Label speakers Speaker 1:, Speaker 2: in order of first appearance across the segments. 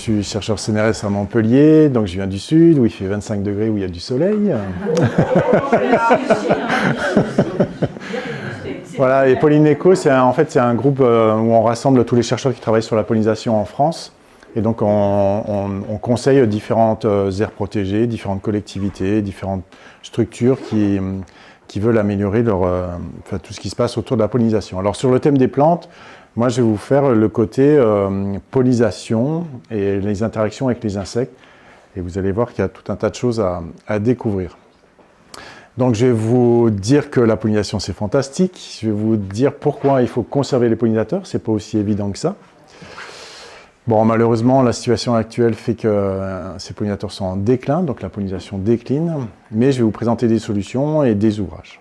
Speaker 1: suis chercheur CNRS à Montpellier, donc je viens du sud, où il fait 25 degrés, où il y a du soleil. Voilà, et Pollineco, c'est un groupe où on rassemble tous les chercheurs qui travaillent sur la pollinisation en France. Et donc on conseille différentes aires protégées, différentes collectivités, différentes structures qui veulent améliorer tout ce qui se passe autour de la pollinisation. Alors sur le thème des plantes, moi je vais vous faire le côté pollinisation et les interactions avec les insectes. Et vous allez voir qu'il y a tout un tas de choses à découvrir. Donc je vais vous dire que la pollinisation c'est fantastique. Je vais vous dire pourquoi il faut conserver les pollinisateurs. C'est pas aussi évident que ça. Bon, malheureusement, la situation actuelle fait que ces pollinisateurs sont en déclin, donc la pollinisation décline, mais je vais vous présenter des solutions et des ouvrages.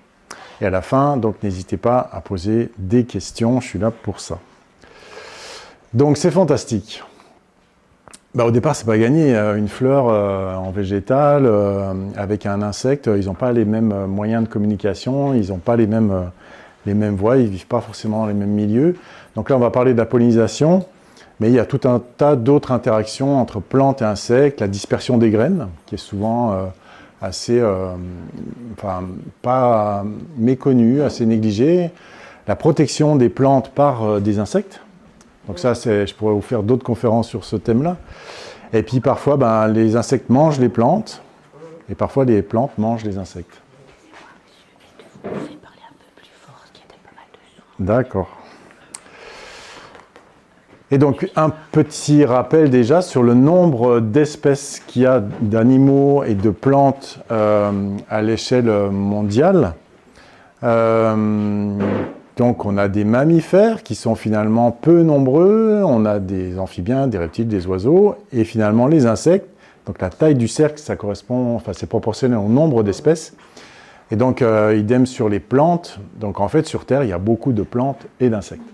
Speaker 1: Et à la fin, donc n'hésitez pas à poser des questions, je suis là pour ça. Donc c'est fantastique. Au départ, c'est pas gagné. Une fleur en végétal, avec un insecte, ils n'ont pas les mêmes moyens de communication, ils n'ont pas les mêmes voies, ils ne vivent pas forcément dans les mêmes milieux. Donc là, on va parler de la pollinisation. Mais il y a tout un tas d'autres interactions entre plantes et insectes, la dispersion des graines, qui est souvent pas méconnue, assez négligée, la protection des plantes par des insectes. Donc ça, je pourrais vous faire d'autres conférences sur ce thème-là. Et puis parfois, les insectes mangent les plantes, et parfois les plantes mangent les insectes.
Speaker 2: Vous pouvez parler un peu plus fort, parce qu'il y a pas mal de sons.
Speaker 1: D'accord. Et donc, un petit rappel déjà sur le nombre d'espèces qu'il y a d'animaux et de plantes à l'échelle mondiale. Donc, on a des mammifères qui sont finalement peu nombreux, on a des amphibiens, des reptiles, des oiseaux, et finalement les insectes. Donc, la taille du cercle, c'est proportionnel au nombre d'espèces. Et donc, idem sur les plantes. Donc, en fait, sur Terre, il y a beaucoup de plantes et d'insectes.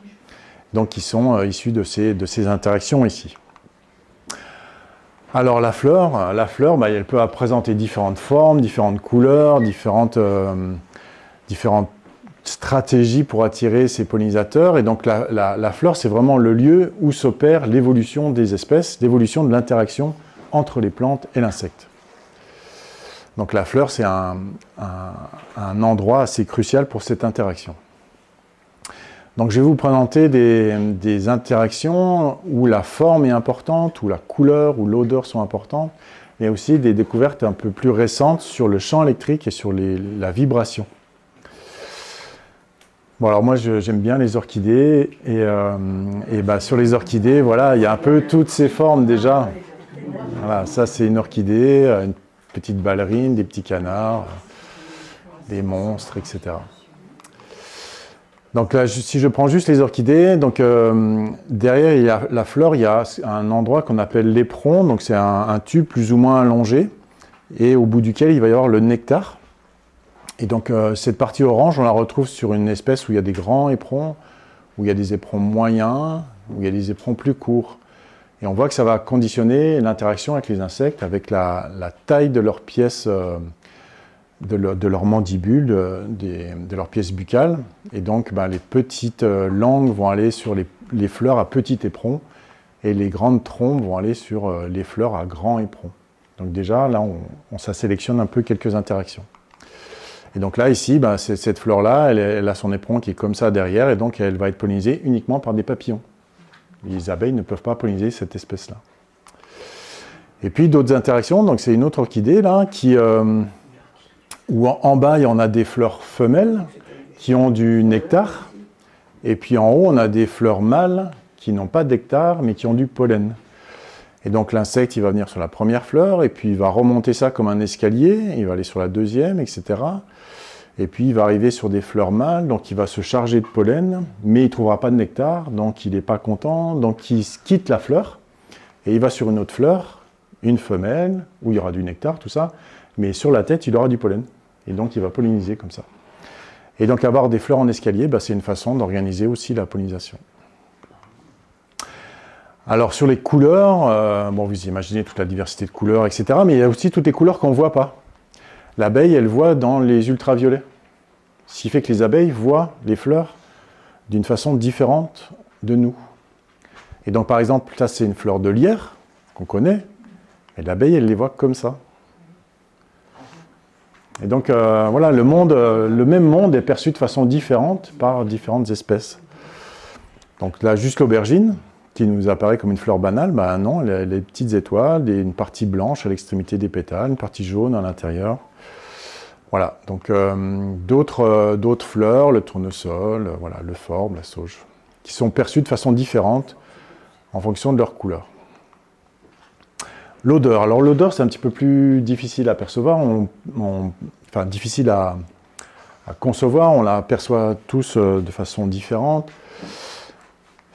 Speaker 1: Donc qui sont issus de ces interactions ici. Alors la fleur, elle peut présenter différentes formes, différentes couleurs, différentes stratégies pour attirer ces pollinisateurs. Et donc la fleur, c'est vraiment le lieu où s'opère l'évolution des espèces, l'évolution de l'interaction entre les plantes et l'insecte. Donc la fleur, c'est un endroit assez crucial pour cette interaction. Donc je vais vous présenter des interactions où la forme est importante, où la couleur, où l'odeur sont importantes, mais aussi des découvertes un peu plus récentes sur le champ électrique et sur la vibration. Bon, alors moi j'aime bien les orchidées, et sur les orchidées, voilà, il y a un peu toutes ces formes déjà. Voilà, ça c'est une orchidée, une petite ballerine, des petits canards, des monstres, etc. Donc là, si je prends juste les orchidées, donc derrière il y a la fleur, il y a un endroit qu'on appelle l'éperon, donc c'est un tube plus ou moins allongé, et au bout duquel il va y avoir le nectar. Et donc cette partie orange, on la retrouve sur une espèce où il y a des grands éperons, où il y a des éperons moyens, où il y a des éperons plus courts. Et on voit que ça va conditionner l'interaction avec les insectes, avec la taille de leurs pièces, de leur mandibule, de leurs pièces buccales. Et donc, les petites langues vont aller sur les fleurs à petit éperon, et les grandes trompes vont aller sur les fleurs à grand éperon. Donc déjà, là, ça sélectionne un peu quelques interactions. Et donc là, ici, cette fleur-là, elle a son éperon qui est comme ça derrière, et donc elle va être pollinisée uniquement par des papillons. Les abeilles ne peuvent pas polliniser cette espèce-là. Et puis d'autres interactions, donc c'est une autre orchidée là, où en bas, il y en a des fleurs femelles qui ont du nectar, et puis en haut, on a des fleurs mâles qui n'ont pas de nectar, mais qui ont du pollen. Et donc l'insecte, il va venir sur la première fleur, et puis il va remonter ça comme un escalier, il va aller sur la deuxième, etc. Et puis il va arriver sur des fleurs mâles, donc il va se charger de pollen, mais il ne trouvera pas de nectar, donc il n'est pas content, donc il quitte la fleur, et il va sur une autre fleur, une femelle, où il y aura du nectar, tout ça, mais sur la tête, il aura du pollen. Et donc, il va polliniser comme ça. Et donc, avoir des fleurs en escalier, c'est une façon d'organiser aussi la pollinisation. Alors, sur les couleurs, vous imaginez toute la diversité de couleurs, etc. Mais il y a aussi toutes les couleurs qu'on ne voit pas. L'abeille, elle voit dans les ultraviolets. Ce qui fait que les abeilles voient les fleurs d'une façon différente de nous. Et donc, par exemple, ça, c'est une fleur de lierre qu'on connaît, et l'abeille, elle les voit comme ça. Et donc, voilà, le même monde est perçu de façon différente par différentes espèces. Donc là, juste l'aubergine, qui nous apparaît comme une fleur banale, ben non, les petites étoiles, une partie blanche à l'extrémité des pétales, une partie jaune à l'intérieur. Voilà, donc d'autres fleurs, le tournesol, voilà, le forbe, la sauge, qui sont perçues de façon différente en fonction de leur couleur. L'odeur. Alors l'odeur, c'est un petit peu plus difficile à percevoir, enfin difficile à concevoir, on la perçoit tous de façon différente.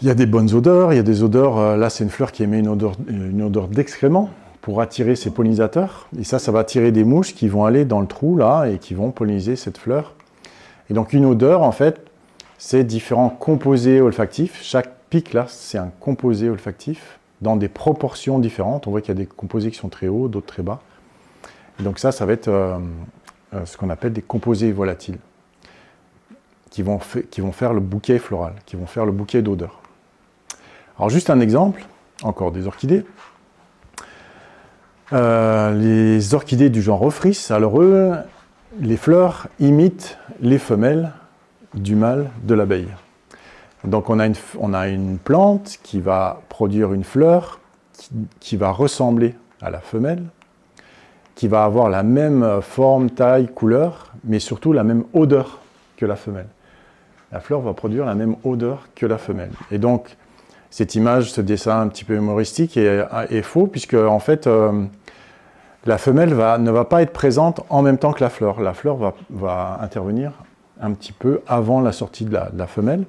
Speaker 1: Il y a des bonnes odeurs, il y a des odeurs, là c'est une fleur qui émet une odeur d'excrément pour attirer ses pollinisateurs. Et ça va attirer des mouches qui vont aller dans le trou là et qui vont polliniser cette fleur. Et donc une odeur, en fait, c'est différents composés olfactifs. Chaque pic là, c'est un composé olfactif dans des proportions différentes. On voit qu'il y a des composés qui sont très hauts, d'autres très bas. Et donc ça va être ce qu'on appelle des composés volatiles qui vont faire le bouquet floral, qui vont faire le bouquet d'odeurs. Alors juste un exemple, encore des orchidées. Les orchidées du genre Ophrys, alors eux, les fleurs imitent les femelles du mâle de l'abeille. Donc on a une plante qui va produire une fleur qui va ressembler à la femelle, qui va avoir la même forme, taille, couleur, mais surtout la même odeur que la femelle. La fleur va produire la même odeur que la femelle. Et donc, cette image, ce dessin un petit peu humoristique est faux, puisque en fait, la femelle ne va pas être présente en même temps que la fleur. La fleur va intervenir un petit peu avant la sortie de la femelle.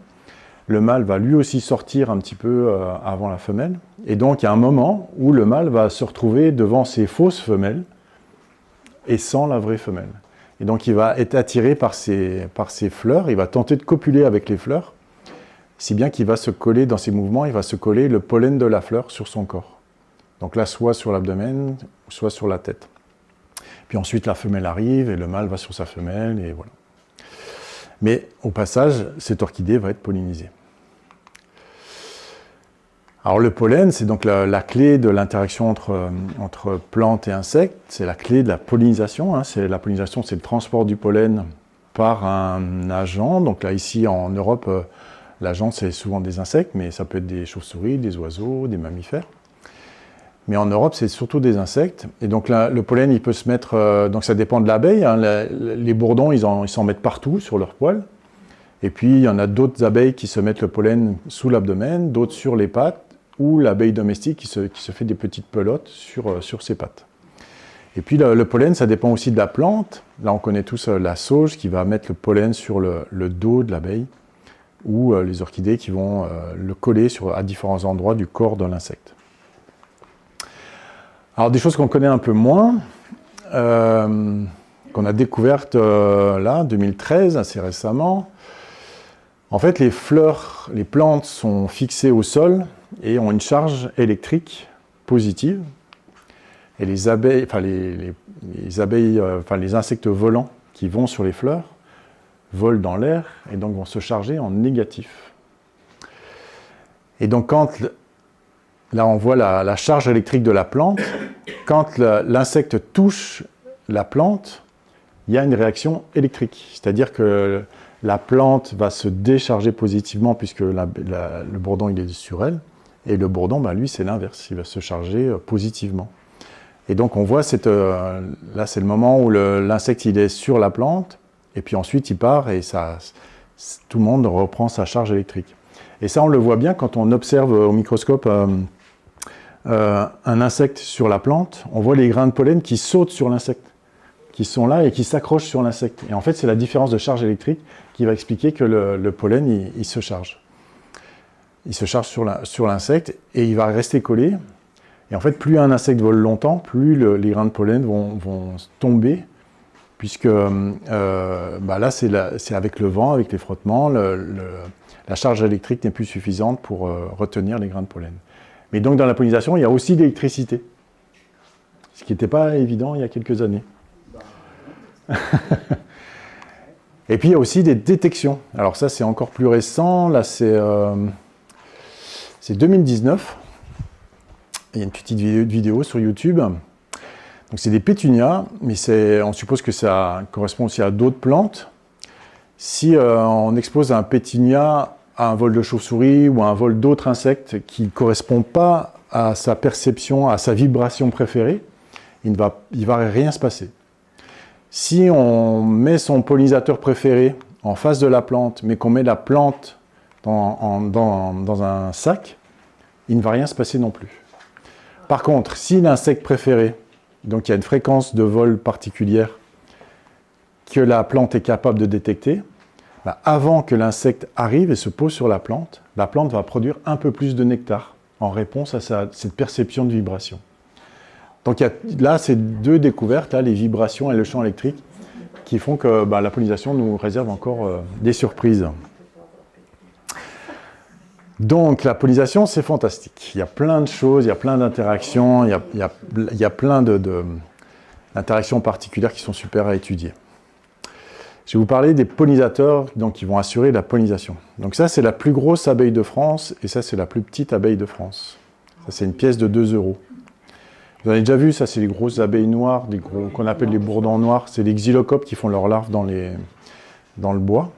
Speaker 1: Le mâle va lui aussi sortir un petit peu avant la femelle. Et donc, il y a un moment où le mâle va se retrouver devant ses fausses femelles et sans la vraie femelle. Et donc, il va être attiré par ces fleurs, il va tenter de copuler avec les fleurs, si bien qu'il va se coller dans ses mouvements, il va se coller le pollen de la fleur sur son corps. Donc là, soit sur l'abdomen, soit sur la tête. Puis ensuite, la femelle arrive et le mâle va sur sa femelle, et voilà. Mais au passage, cette orchidée va être pollinisée. Alors le pollen, c'est donc la clé de l'interaction entre plantes et insectes, c'est la clé de la pollinisation. La pollinisation, c'est le transport du pollen par un agent. Donc là, ici, en Europe, l'agent, c'est souvent des insectes, mais ça peut être des chauves-souris, des oiseaux, des mammifères. Mais en Europe, c'est surtout des insectes. Et donc là, le pollen, il peut se mettre... donc ça dépend de l'abeille. Les bourdons, ils s'en mettent partout sur leur poil. Et puis, il y en a d'autres abeilles qui se mettent le pollen sous l'abdomen, d'autres sur les pattes, ou l'abeille domestique qui se fait des petites pelotes sur ses pattes. Et puis le pollen, ça dépend aussi de la plante. Là, on connaît tous la sauge qui va mettre le pollen sur le dos de l'abeille, ou les orchidées qui vont le coller à différents endroits du corps de l'insecte. Alors, des choses qu'on connaît un peu moins, qu'on a découvertes là, 2013, assez récemment. En fait, les plantes sont fixées au sol et ont une charge électrique positive. Et les abeilles, les insectes volants qui vont sur les fleurs volent dans l'air et donc vont se charger en négatif. Et donc là on voit la charge électrique de la plante, quand l'insecte touche la plante, il y a une réaction électrique. C'est-à-dire que la plante va se décharger positivement puisque le bourdon il est sur elle. Et le bourdon, lui, c'est l'inverse, il va se charger positivement. Et donc on voit, là c'est le moment où l'insecte il est sur la plante, et puis ensuite il part et tout le monde reprend sa charge électrique. Et ça on le voit bien quand on observe au microscope un insecte sur la plante, on voit les grains de pollen qui sautent sur l'insecte, qui sont là et qui s'accrochent sur l'insecte. Et en fait c'est la différence de charge électrique qui va expliquer que le pollen il se charge. Il se charge sur l'insecte et il va rester collé. Et en fait, plus un insecte vole longtemps, plus les grains de pollen vont tomber, puisque là, c'est avec le vent, avec les frottements, la charge électrique n'est plus suffisante pour retenir les grains de pollen. Mais donc, dans la pollinisation, il y a aussi de l'électricité, ce qui n'était pas évident il y a quelques années. Et puis, il y a aussi des détections. Alors ça, c'est encore plus récent. Là, c'est 2019. Il y a une petite vidéo sur YouTube. Donc c'est des pétunias, mais on suppose que ça correspond aussi à d'autres plantes. Si on expose un pétunia à un vol de chauve-souris ou à un vol d'autres insectes qui ne correspond pas à sa perception, à sa vibration préférée, il ne va rien se passer. Si on met son pollinisateur préféré en face de la plante, mais qu'on met la plante dans un sac, il ne va rien se passer non plus. Par contre, si l'insecte préféré, donc il y a une fréquence de vol particulière que la plante est capable de détecter, avant que l'insecte arrive et se pose sur la plante va produire un peu plus de nectar en réponse à cette perception de vibration. Donc là, c'est deux découvertes, là, les vibrations et le champ électrique, qui font que la pollinisation nous réserve encore des surprises. Donc la pollinisation, c'est fantastique. Il y a plein de choses, il y a plein d'interactions, il y a plein d'interactions particulières qui sont super à étudier. Je vais vous parler des pollinisateurs qui vont assurer la pollinisation. Donc ça, c'est la plus grosse abeille de France et ça, c'est la plus petite abeille de France. Ça, c'est une pièce de 2 €. Vous avez déjà vu, ça, c'est les grosses abeilles noires, qu'on appelle les bourdons noirs. C'est les xylocopes qui font leurs larves dans le bois.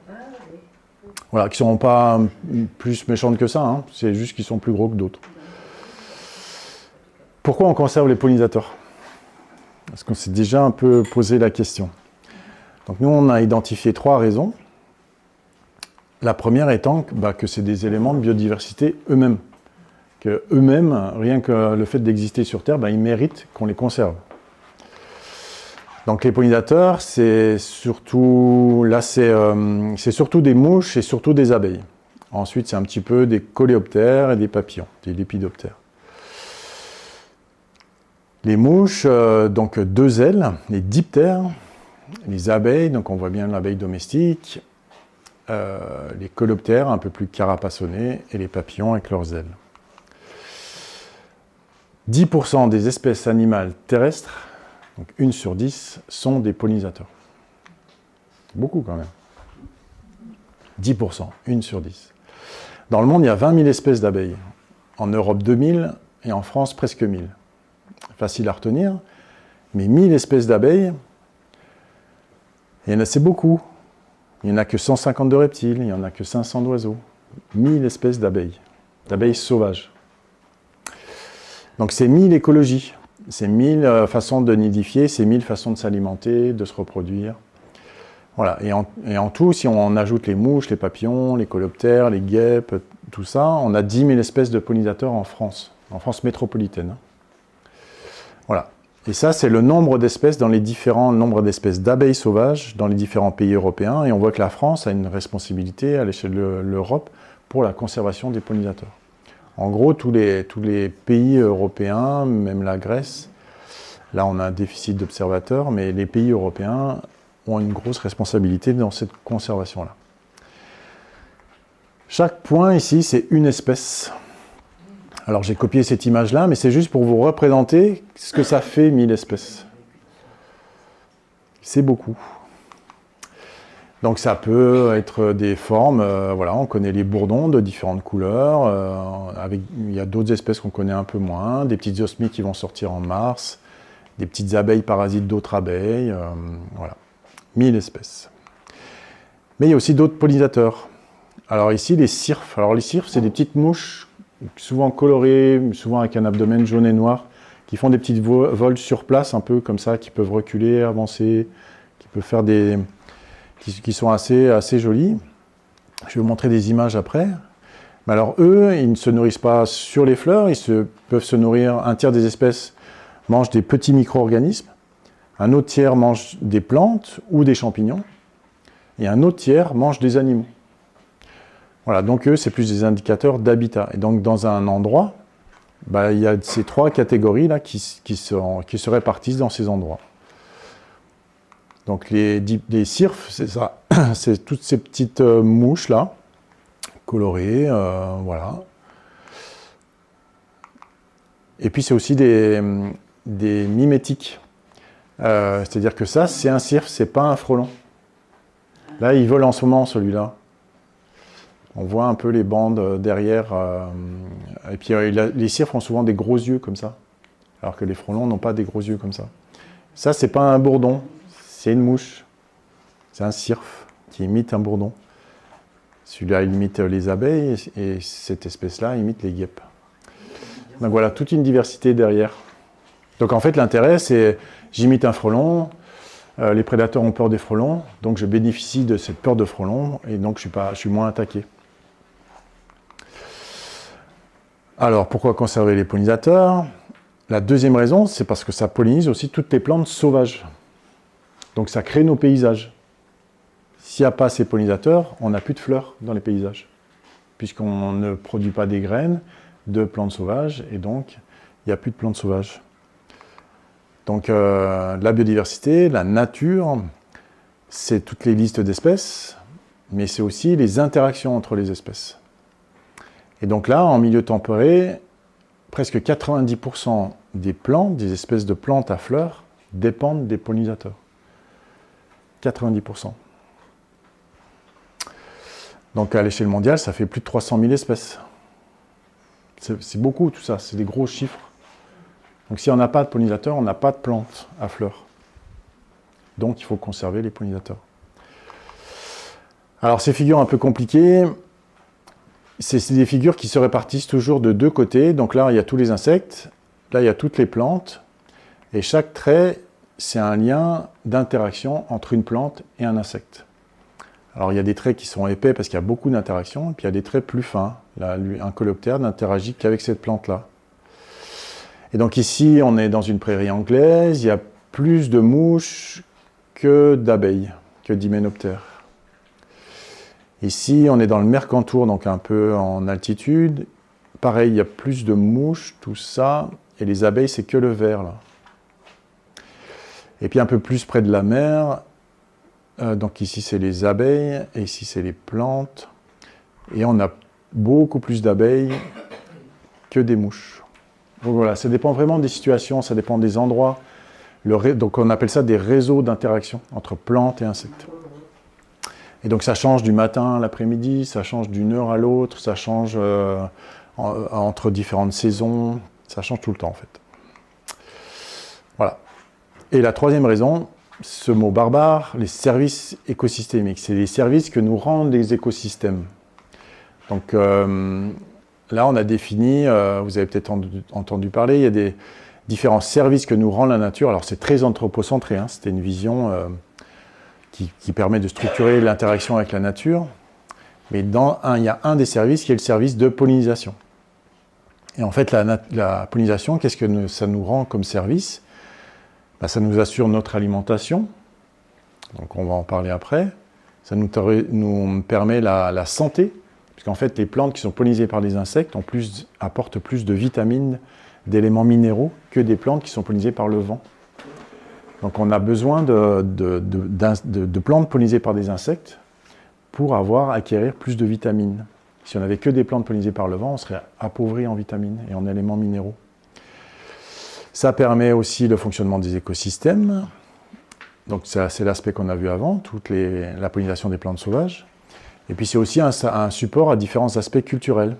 Speaker 1: Voilà, qui ne sont pas plus méchantes que ça, hein. C'est juste qu'ils sont plus gros que d'autres. Pourquoi on conserve les pollinisateurs? Parce qu'on s'est déjà un peu posé la question. Donc nous, on a identifié 3 raisons. La première étant que c'est des éléments de biodiversité eux-mêmes. Que eux-mêmes, rien que le fait d'exister sur Terre, ils méritent qu'on les conserve. Donc les pollinisateurs, c'est surtout des mouches et surtout des abeilles. Ensuite, c'est un petit peu des coléoptères et des papillons, des lépidoptères. Les mouches, donc 2 ailes, les diptères. Les abeilles, donc on voit bien l'abeille domestique, les coléoptères un peu plus carapassonnés et les papillons avec leurs ailes. 10% des espèces animales terrestres, donc 1 sur 10, sont des pollinisateurs. Beaucoup quand même. 10%, 1 sur 10. Dans le monde, il y a 20 000 espèces d'abeilles. En Europe, 2000 et en France, presque 1000. Facile à retenir, mais 1000 espèces d'abeilles, il y en a, c'est beaucoup. Il n'y en a que 150 de reptiles, il n'y en a que 500 d'oiseaux. 1000 espèces d'abeilles sauvages. Donc c'est 1000 écologies, c'est 1000 façons de nidifier, c'est 1000 façons de s'alimenter, de se reproduire. Voilà. Et en tout, si on ajoute les mouches, les papillons, les coléoptères, les guêpes, tout ça, on a 10 000 espèces de pollinisateurs en France métropolitaine. Voilà. Et ça, c'est le nombre d'espèces nombre d'espèces d'abeilles sauvages dans les différents pays européens. Et on voit que la France a une responsabilité à l'échelle de l'Europe pour la conservation des pollinisateurs. En gros, tous les pays européens, même la Grèce, là on a un déficit d'observateurs, mais les pays européens ont une grosse responsabilité dans cette conservation-là. Chaque point ici, c'est une espèce. Alors j'ai copié cette image-là, mais c'est juste pour vous représenter ce que ça fait 1000 espèces. C'est beaucoup. Donc ça peut être des formes, on connaît les bourdons de différentes couleurs, il y a d'autres espèces qu'on connaît un peu moins, des petites osmies qui vont sortir en mars, des petites abeilles parasites d'autres abeilles, 1000 espèces. Mais il y a aussi d'autres pollinisateurs. Alors ici, les cirphes. Alors les cirphes, c'est des petites mouches souvent colorées, souvent avec un abdomen jaune et noir, qui font des petits vols sur place, un peu comme ça, qui peuvent reculer, avancer, qui peuvent faire qui sont assez jolis. Je vais vous montrer des images après. Mais alors eux, ils ne se nourrissent pas sur les fleurs, peuvent se nourrir, un tiers des espèces mangent des petits micro-organismes, un autre tiers mange des plantes ou des champignons, et un autre tiers mange des animaux. Voilà, donc eux, c'est plus des indicateurs d'habitat. Et donc dans un endroit, il y a ces 3 catégories-là qui se répartissent dans ces endroits. Donc les cirphes, c'est ça, c'est toutes ces petites mouches-là, colorées, voilà. Et puis c'est aussi des mimétiques. C'est-à-dire que ça, c'est un cirphe, c'est pas un frelon. Là, il vole en ce moment, celui-là. On voit un peu les bandes derrière. Et puis les cirfes ont souvent des gros yeux comme ça, alors que les frelons n'ont pas des gros yeux comme ça. Ça, c'est pas un bourdon, c'est une mouche. C'est un cirfe qui imite un bourdon. Celui-là imite les abeilles et cette espèce-là imite les guêpes. Donc voilà, toute une diversité derrière. Donc en fait, l'intérêt, c'est j'imite un frelon, les prédateurs ont peur des frelons, donc je bénéficie de cette peur de frelons et donc je suis moins attaqué. Alors, pourquoi conserver les pollinisateurs? La deuxième raison, c'est parce que ça pollinise aussi toutes les plantes sauvages. Donc ça crée nos paysages. S'il n'y a pas ces pollinisateurs, on n'a plus de fleurs dans les paysages, puisqu'on ne produit pas des graines de plantes sauvages, et donc il n'y a plus de plantes sauvages. Donc la biodiversité, la nature, c'est toutes les listes d'espèces, mais c'est aussi les interactions entre les espèces. Et donc là, en milieu tempéré, presque 90% des plantes, des espèces de plantes à fleurs, dépendent des pollinisateurs. 90%. Donc à l'échelle mondiale, ça fait plus de 300 000 espèces. C'est beaucoup tout ça, c'est des gros chiffres. Donc si on n'a pas de pollinisateurs, on n'a pas de plantes à fleurs. Donc il faut conserver les pollinisateurs. Alors ces figures un peu compliquées, c'est des figures qui se répartissent toujours de deux côtés. Donc là, il y a tous les insectes, là, il y a toutes les plantes. Et chaque trait, c'est un lien d'interaction entre une plante et un insecte. Alors il y a des traits qui sont épais parce qu'il y a beaucoup d'interactions, et puis il y a des traits plus fins. Là, un coléoptère n'interagit qu'avec cette plante-là. Et donc ici, on est dans une prairie anglaise, il y a plus de mouches que d'abeilles, que d'hyménoptères. Ici, on est dans le Mercantour, donc un peu en altitude. Pareil, il y a plus de mouches, tout ça, et les abeilles, c'est que le vert, là. Et puis un peu plus près de la mer, donc ici, c'est les abeilles, et ici, c'est les plantes. Et on a beaucoup plus d'abeilles que des mouches. Donc voilà, ça dépend vraiment des situations, ça dépend des endroits. Donc on appelle ça des réseaux d'interaction entre plantes et insectes. Et donc ça change du matin à l'après-midi, ça change d'une heure à l'autre, ça change entre différentes saisons, ça change tout le temps en fait. Voilà. Et la troisième raison, ce mot barbare, les services écosystémiques, c'est les services que nous rendent les écosystèmes. Donc là, on a défini, vous avez peut-être entendu parler, il y a des différents services que nous rend la nature. Alors c'est très anthropocentré, hein, c'était une vision qui permet de structurer l'interaction avec la nature. Mais il y a un des services qui est le service de pollinisation. Et en fait, la pollinisation, qu'est-ce que ça nous rend comme service? Ça nous assure notre alimentation, donc on va en parler après. Ça nous permet la santé, puisqu'en fait, les plantes qui sont pollinisées par les insectes apportent plus de vitamines, d'éléments minéraux que des plantes qui sont pollinisées par le vent. Donc on a besoin de plantes pollinisées par des insectes pour acquérir plus de vitamines. Si on n'avait que des plantes pollinisées par le vent, on serait appauvri en vitamines et en éléments minéraux. Ça permet aussi le fonctionnement des écosystèmes. Donc c'est l'aspect qu'on a vu avant, la pollinisation des plantes sauvages. Et puis c'est aussi un support à différents aspects culturels,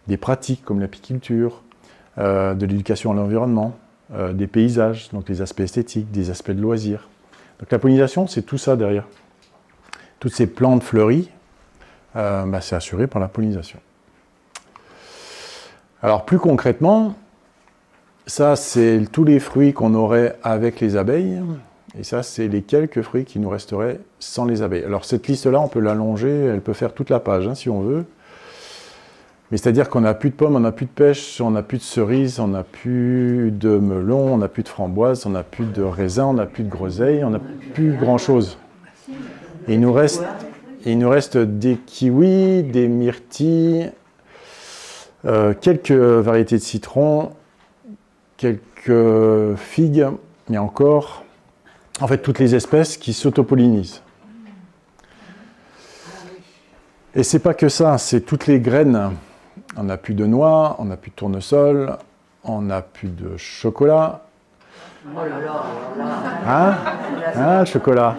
Speaker 1: des pratiques comme l'apiculture, de l'éducation à l'environnement, des paysages, donc les aspects esthétiques, des aspects de loisirs. Donc la pollinisation, c'est tout ça derrière. Toutes ces plantes fleuries, c'est assuré par la pollinisation. Alors plus concrètement, ça c'est tous les fruits qu'on aurait avec les abeilles, et ça c'est les quelques fruits qui nous resteraient sans les abeilles. Alors cette liste-là, on peut l'allonger, elle peut faire toute la page si on veut. Mais c'est-à-dire qu'on n'a plus de pommes, on n'a plus de pêches, on n'a plus de cerises, on n'a plus de melons, on n'a plus de framboises, on n'a plus de raisins, on n'a plus de groseilles, on n'a plus grand-chose. Et il nous reste des kiwis, des myrtilles, quelques variétés de citrons, quelques figues, mais encore, en fait, toutes les espèces qui s'autopollinisent. Et c'est pas que ça, c'est toutes les graines. On n'a plus de noix, on n'a plus de tournesol, on n'a plus de chocolat.
Speaker 2: Oh là là.
Speaker 1: Hein, le chocolat.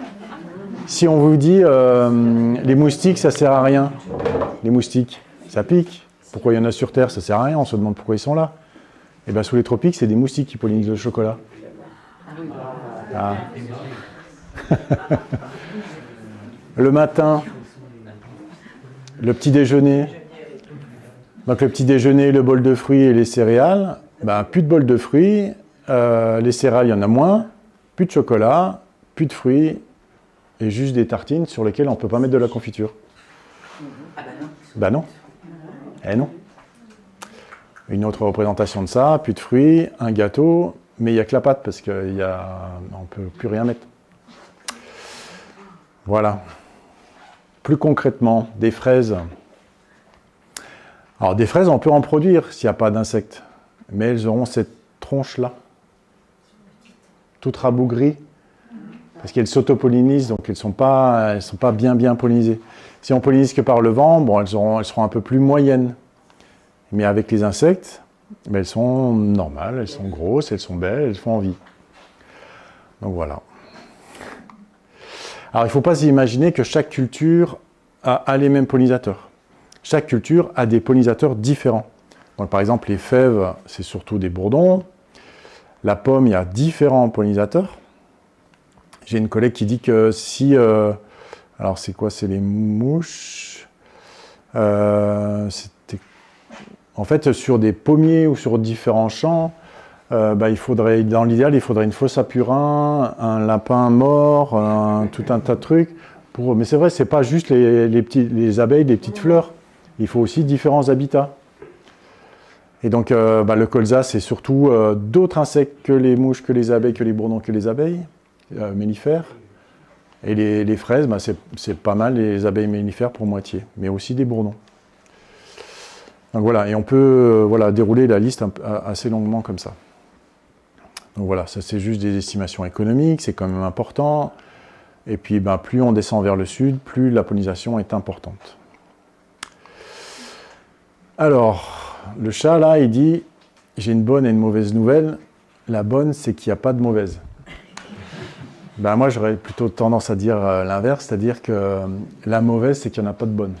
Speaker 1: Si on vous dit les moustiques, ça sert à rien. les moustiques, ça pique. Pourquoi il y en a sur Terre, ça sert à rien, on se demande pourquoi ils sont là. Et bien sous les tropiques, c'est des moustiques qui pollinisent le chocolat. Ah. Le matin, le petit déjeuner. Donc le petit déjeuner, le bol de fruits et les céréales, ben, plus de bol de fruits, les céréales, il y en a moins, plus de chocolat, plus de fruits, et juste des tartines sur lesquelles on ne peut pas mettre de la confiture.
Speaker 2: Ah bah non.
Speaker 1: Ben non. Eh non. Une autre représentation de ça, plus de fruits, un gâteau, mais il n'y a que la pâte parce qu'on ne peut plus rien mettre. Voilà. Plus concrètement, des fraises. Alors des fraises, on peut en produire s'il n'y a pas d'insectes, mais elles auront cette tronche-là, toute rabougrie, parce qu'elles s'autopollinisent, donc elles ne sont pas bien pollinisées. Si on pollinise que par le vent, bon, elles seront un peu plus moyennes. Mais avec les insectes, ben, elles sont normales, elles sont grosses, elles sont belles, elles font envie. Donc voilà. Alors il ne faut pas s'imaginer que chaque culture a les mêmes pollinisateurs. Chaque culture a des pollinisateurs différents. Donc, par exemple, les fèves, c'est surtout des bourdons. La pomme, il y a différents pollinisateurs. J'ai une collègue qui dit que si... alors, c'est quoi? C'est les mouches. En fait, sur des pommiers ou sur différents champs, dans l'idéal, il faudrait une fosse à purin, un lapin mort, tout un tas de trucs. Mais c'est vrai, ce n'est pas juste les abeilles, les petites fleurs. Il faut aussi différents habitats. Et donc, le colza, c'est surtout d'autres insectes que les mouches, que les abeilles, que les bourdons, que les abeilles mellifères. Et les fraises, c'est pas mal les abeilles mellifères pour moitié, mais aussi des bourdons. Donc voilà, et on peut dérouler la liste assez longuement comme ça. Donc voilà, ça c'est juste des estimations économiques, c'est quand même important. Et puis, plus on descend vers le sud, plus la pollinisation est importante. Alors, le chat, là, il dit « J'ai une bonne et une mauvaise nouvelle. La bonne, c'est qu'il n'y a pas de mauvaise. » Moi, j'aurais plutôt tendance à dire l'inverse, c'est-à-dire que la mauvaise, c'est qu'il n'y en a pas de bonne.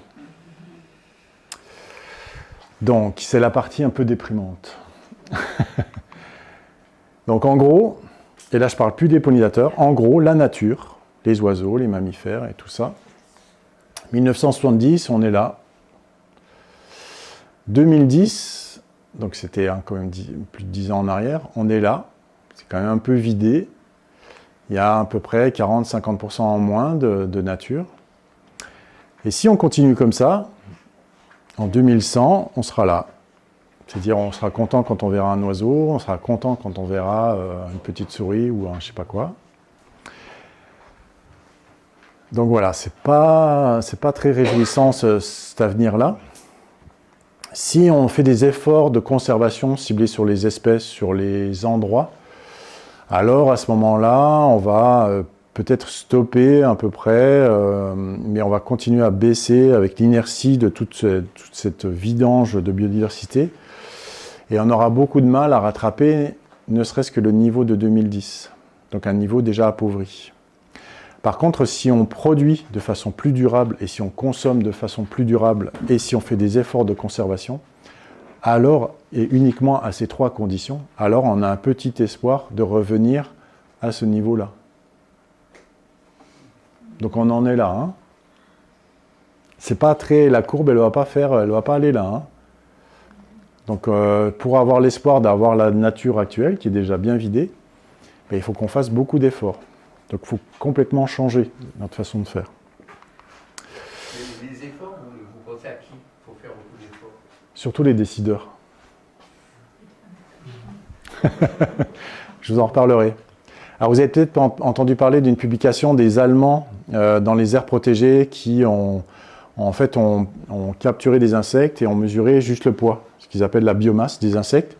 Speaker 1: Donc, c'est la partie un peu déprimante. Donc, en gros, et là, je ne parle plus des pollinisateurs, en gros, la nature, les oiseaux, les mammifères et tout ça. 1970, on est là. 2010, donc c'était quand même plus de 10 ans en arrière, on est là. C'est quand même un peu vidé. Il y a à peu près 40-50% en moins de nature. Et si on continue comme ça, en 2100, on sera là. C'est-à-dire, on sera content quand on verra un oiseau, on sera content quand on verra une petite souris ou un je sais pas quoi. Donc voilà, c'est pas très réjouissant cet avenir-là. Si on fait des efforts de conservation ciblés sur les espèces, sur les endroits, alors à ce moment-là, on va peut-être stopper à peu près, mais on va continuer à baisser avec l'inertie de toute cette vidange de biodiversité. Et on aura beaucoup de mal à rattraper ne serait-ce que le niveau de 2010, donc un niveau déjà appauvri. Par contre, si on produit de façon plus durable et si on consomme de façon plus durable et si on fait des efforts de conservation, alors, et uniquement à ces trois conditions, alors on a un petit espoir de revenir à ce niveau-là. Donc on en est là. Hein. C'est pas très, la courbe, elle va pas aller là. Hein. Donc pour avoir l'espoir d'avoir la nature actuelle, qui est déjà bien vidée, il faut qu'on fasse beaucoup d'efforts. Donc il faut complètement changer notre façon de faire.
Speaker 3: Les efforts, vous pensez à qui il faut faire beaucoup d'efforts?
Speaker 1: Surtout les décideurs. Je vous en reparlerai. Alors vous avez peut-être entendu parler d'une publication des Allemands dans les aires protégées qui ont capturé des insectes et ont mesuré juste le poids, ce qu'ils appellent la biomasse des insectes.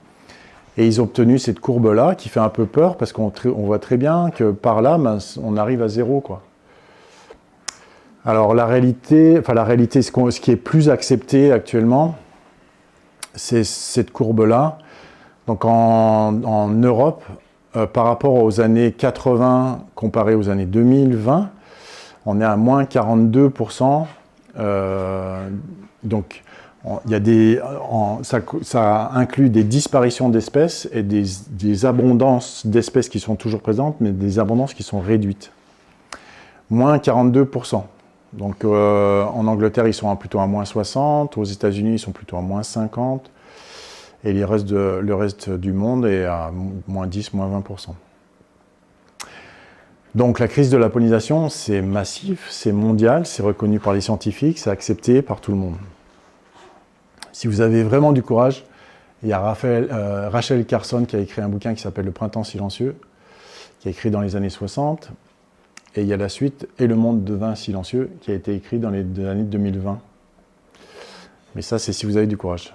Speaker 1: Et ils ont obtenu cette courbe-là qui fait un peu peur parce qu'on voit très bien que par là, on arrive à zéro, quoi. Alors la réalité, ce qui est plus accepté actuellement, c'est cette courbe-là. Donc en Europe, par rapport aux années 80 comparé aux années 2020, on est à moins 42% Donc, il y a ça inclut des disparitions d'espèces et des abondances d'espèces qui sont toujours présentes, mais des abondances qui sont réduites. Moins 42%. Donc, en Angleterre, ils sont plutôt à moins 60%, aux États-Unis, ils sont plutôt à moins 50%, et le reste du monde est à moins 10, moins 20%. Donc la crise de la pollinisation, c'est massif, c'est mondial, c'est reconnu par les scientifiques, c'est accepté par tout le monde. Si vous avez vraiment du courage, il y a Rachel Carson qui a écrit un bouquin qui s'appelle Le Printemps silencieux, qui a écrit dans les années 60, et il y a la suite Et le monde devint silencieux, qui a été écrit dans les années 2020. Mais ça, c'est si vous avez du courage.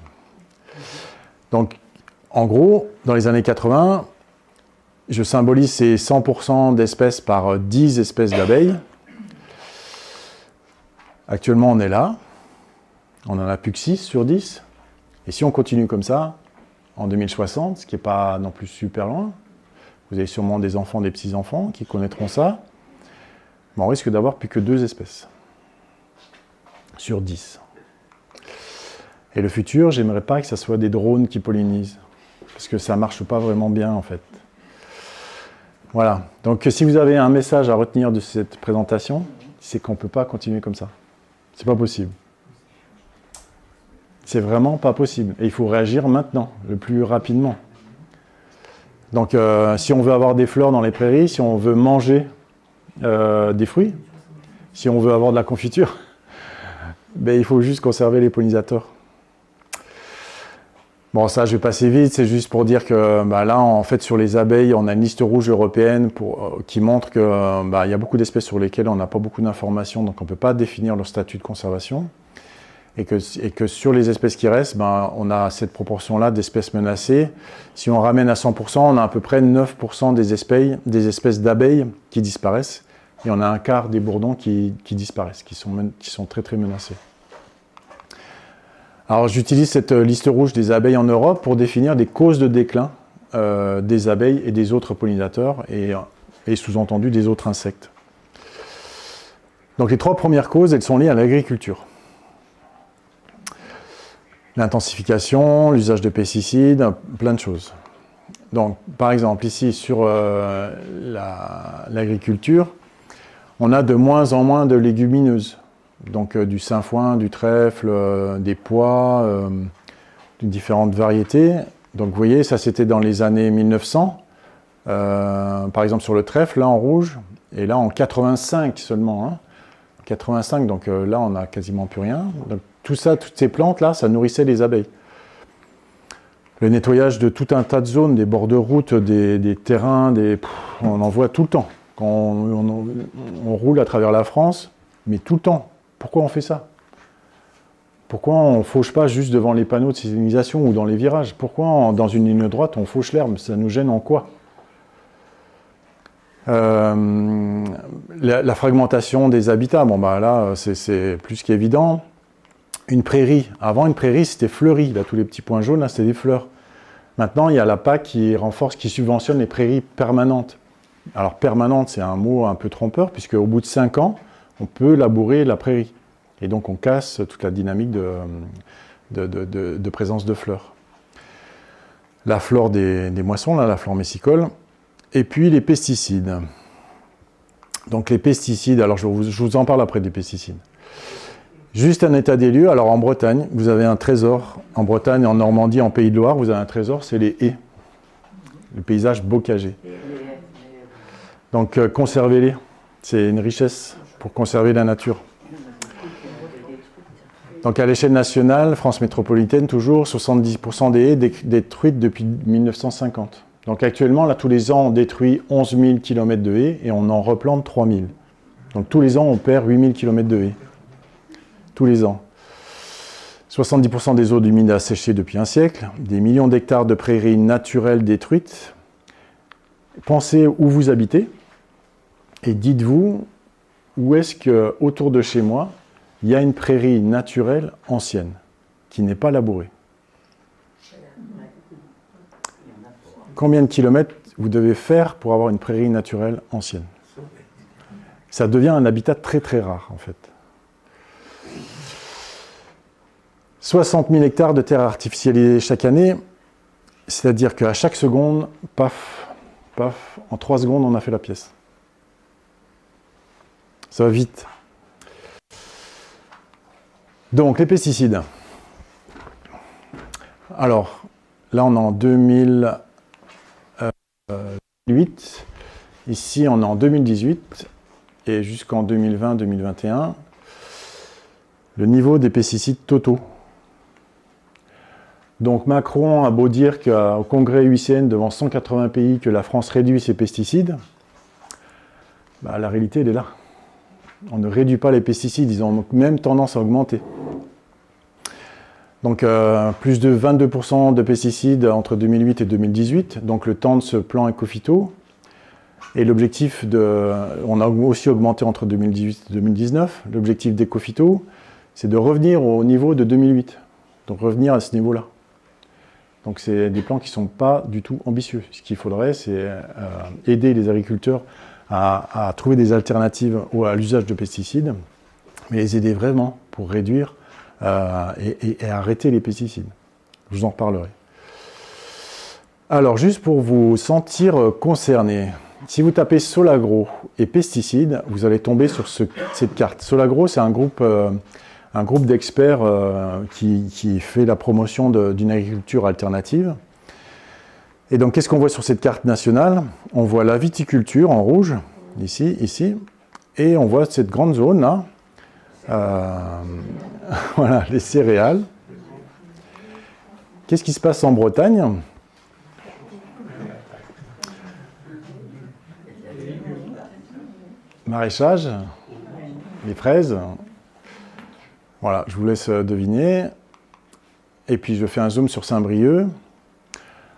Speaker 1: Donc, en gros, dans les années 80, je symbolise ces 100% d'espèces par 10 espèces d'abeilles. Actuellement, on est là. On n'en a plus que 6 sur 10. Et si on continue comme ça, en 2060, ce qui n'est pas non plus super loin, vous avez sûrement des enfants, des petits-enfants qui connaîtront ça, mais on risque d'avoir plus que 2 espèces sur 10. Et le futur, j'aimerais pas que ce soit des drones qui pollinisent, parce que ça ne marche pas vraiment bien en fait. Voilà, donc si vous avez un message à retenir de cette présentation, c'est qu'on ne peut pas continuer comme ça. C'est pas possible. C'est vraiment pas possible. Et il faut réagir maintenant, le plus rapidement. Donc si on veut avoir des fleurs dans les prairies, si on veut manger des fruits, si on veut avoir de la confiture, ben, il faut juste conserver les pollinisateurs. Bon, ça, je vais passer vite, c'est juste pour dire que là, en fait, sur les abeilles, on a une liste rouge européenne qui montre qu'il y a beaucoup d'espèces sur lesquelles on n'a pas beaucoup d'informations, donc on ne peut pas définir leur statut de conservation. Et que sur les espèces qui restent, on a cette proportion-là d'espèces menacées. Si on ramène à 100%, on a à peu près 9% des espèces d'abeilles qui disparaissent, et on a un quart des bourdons qui disparaissent, qui sont très très menacés. Alors j'utilise cette liste rouge des abeilles en Europe pour définir des causes de déclin des abeilles et des autres pollinisateurs et sous-entendu des autres insectes. Donc les 3 premières causes, elles sont liées à l'agriculture. L'intensification, l'usage de pesticides, plein de choses. Donc par exemple ici sur l'agriculture, on a de moins en moins de légumineuses. Donc du sainfoin, du trèfle, des pois, de différentes variétés. Donc vous voyez, ça c'était dans les années 1900, par exemple sur le trèfle, là en rouge, et là en 85 seulement. Hein. 85, donc là on n'a quasiment plus rien. Donc tout ça, toutes ces plantes-là, ça nourrissait les abeilles. Le nettoyage de tout un tas de zones, des bords de route, des terrains, on en voit tout le temps. Quand on roule à travers la France, mais tout le temps. Pourquoi on fait ça? Pourquoi on ne fauche pas juste devant les panneaux de signalisation ou dans les virages? Pourquoi dans une ligne droite on fauche l'herbe? Ça nous gêne en quoi? La fragmentation des habitats, là c'est plus qu'évident. Une prairie, avant une prairie c'était fleuri, là tous les petits points jaunes là c'était des fleurs. Maintenant il y a la PAC qui subventionne les prairies permanentes. Alors permanente c'est un mot un peu trompeur puisque au bout de 5 ans on peut labourer la prairie. Et donc on casse toute la dynamique de présence de fleurs. La flore des moissons, là, la flore messicole. Et puis les pesticides. Donc les pesticides, alors je vous en parle après des pesticides. Juste un état des lieux. Alors en Bretagne, vous avez un trésor. En Bretagne, en Normandie, en Pays de Loire, vous avez un trésor, c'est les haies. Le paysage bocagé. Donc conservez-les. C'est une richesse pour conserver la nature. Donc à l'échelle nationale, France métropolitaine toujours, 70% des haies détruites depuis 1950. Donc actuellement, là, tous les ans, on détruit 11 000 km de haies et on en replante 3 000. Donc tous les ans, on perd 8 000 km de haies. Tous les ans. 70% des eaux humides asséchées depuis un siècle, des millions d'hectares de prairies naturelles détruites. Pensez où vous habitez et dites-vous où est-ce que, autour de chez moi, il y a une prairie naturelle ancienne qui n'est pas labourée. Combien de kilomètres vous devez faire pour avoir une prairie naturelle ancienne? Ça devient un habitat très très rare en fait. 60 000 hectares de terres artificialisées chaque année, c'est-à-dire qu'à chaque seconde, paf, paf, en 3 secondes, on a fait la pièce. Ça va vite. Donc, les pesticides. Alors, là, on est en 2008. Ici, on est en 2018. Et jusqu'en 2020-2021, le niveau des pesticides totaux. Donc Macron a beau dire qu'au congrès UICN, devant 180 pays, que la France réduit ses pesticides, bah, la réalité, elle est là. On ne réduit pas les pesticides, ils ont même tendance à augmenter. Donc plus de 22% de pesticides entre 2008 et 2018, donc le temps de ce plan Ecophyto. Et l'objectif on a aussi augmenté entre 2018 et 2019, l'objectif d'Ecophyto, c'est de revenir au niveau de 2008, donc revenir à ce niveau-là. Donc c'est des plans qui ne sont pas du tout ambitieux. Ce qu'il faudrait, c'est aider les agriculteurs à trouver des alternatives à l'usage de pesticides, mais les aider vraiment pour réduire et arrêter les pesticides. Je vous en reparlerai. Alors, juste pour vous sentir concerné, si vous tapez Solagro et pesticides, vous allez tomber sur cette carte. Solagro, c'est un groupe d'experts qui fait la promotion d'une agriculture alternative. Et donc, qu'est-ce qu'on voit sur cette carte nationale? On voit la viticulture en rouge, ici, et on voit cette grande zone-là, voilà, les céréales. Qu'est-ce qui se passe en Bretagne? Maraîchage, les fraises. Voilà, je vous laisse deviner. Et puis je fais un zoom sur Saint-Brieuc.